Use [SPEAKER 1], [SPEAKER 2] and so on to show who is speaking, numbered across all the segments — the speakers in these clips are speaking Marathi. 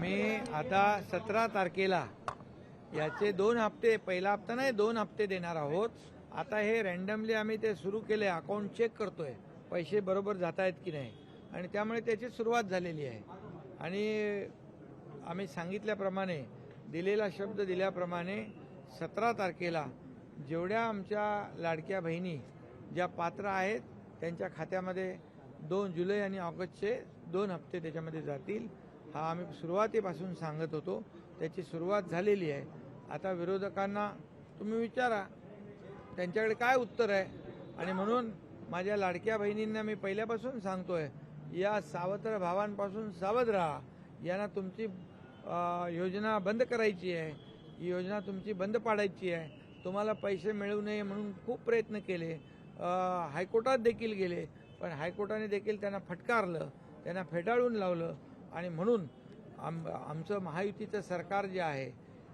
[SPEAKER 1] आम्ही आता 17 तारखेला याचे 2 हप्ते, पहिला हप्ता नाही 2 हप्ते देणार आहोत. आता हे रँडमली आम्ही ते सुरू केले, अकाउंट चेक करतोय पैसे बरोबर जात आहेत की नाही, आणि त्यामुळे त्याची सुरुवात झालेली आहे. आणि आम्ही सांगितल्याप्रमाणे, दिलेला शब्द दिल्याप्रमाणे 17 तारखेला जेवढ्या आमच्या लाडक्या बहिणी ज्या पात्र आहेत त्यांच्या खात्यामध्ये 2 जुलै आणि ऑगस्टचे 2 हप्ते त्याच्यामध्ये जातील. हा आम्ही सुरुवातीपासून सांगत होतो, त्याची सुरुवात झालेली आहे. आता विरोधकांना तुम्ही विचारा त्यांच्याकडे काय उत्तर आहे. आणि म्हणून माझ्या लाडक्या बहिणींना मी पहिल्यापासून सांगतोय, या सावत्र भावांपासून सावध राहा. यांना तुमची योजना बंद करायची आहे, ही योजना तुमची बंद पाडायची आहे. तुम्हाला पैसे मिळू नये म्हणून खूप प्रयत्न केले, हायकोर्टात देखील गेले, पण हायकोर्टाने देखील त्यांना फटकारलं, त्यांना फेटाळून लावलं. आणि म्हणून आमचं महायुतीचं सरकार जे आहे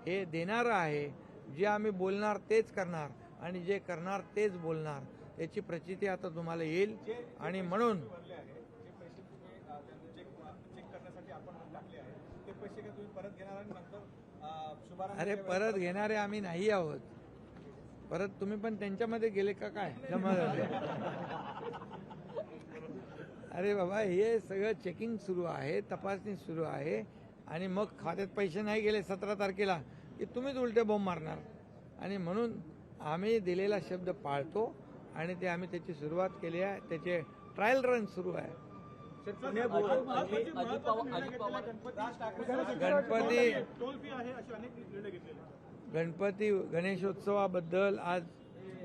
[SPEAKER 1] हे देणारं आहे. जे आम्ही बोलणार तेच करणार आणि जे करणार तेच बोलणार, याची प्रचिती आता तुम्हाला येईल. आणि म्हणून अरे परत घेणारे आम्ही नाही आहोत. परत तुम्ही पण त्यांच्यामध्ये गेले का काय जमा झाले? अरे बाबा, हे सगळं चेकिंग सुरू आहे, तपासणी सुरू आहे. आणि मग खात्यात पैसे नाही गेले 17 तारखेला की तुम्हीच उलटे बॉम्ब मारणार. आणि म्हणून आम्ही दिलेला शब्द पाळतो आणि ते आम्ही त्याची सुरुवात केली आहे. त्याचे ट्रायल रन सुरू आहे. गणेशोत्सवाबद्दल आज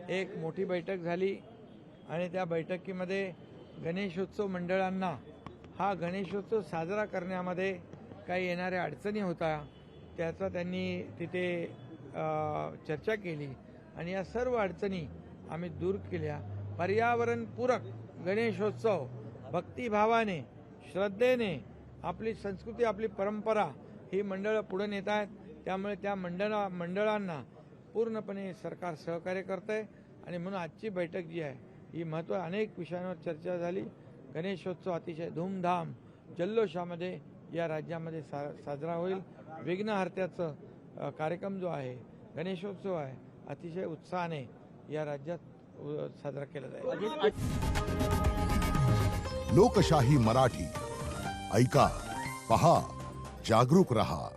[SPEAKER 1] एक मोठी बैठक झाली आणि त्या बैठकीमध्ये गणेशोत्सव मंडळांना हा गणेशोत्सव साजरा करण्यामध्ये काही येणाऱ्या अडचणी होत्या, त्याचा त्यांनी तिथे चर्चा केली आणि या सर्व अडचणी आम्ही दूर केल्या. पर्यावरणपूरक गणेशोत्सव भक्तिभावाने, श्रद्धेने, आपली संस्कृती, आपली परंपरा ही मंडळं पुढे नेत आहेत. त्यामुळे त्या मंडळांना पूर्णपणे सरकार सहकार्य करत आहे. आणि म्हणून आजची बैठक जी आहे ही अनेक विषयांवर चर्चा झाली. गणेशोत्सव अतिशय धूमधाम जल्लोषामध्ये या राज्यामध्ये साजरा होईल. विघ्नहर्त्याचं कार्यक्रम जो आहे, गणेशोत्सव आहे, अतिशय उत्साहाने या राज्यात साजरा केला जाईल.
[SPEAKER 2] लोकशाही मराठी ऐका, पहा, जागरूक रहा.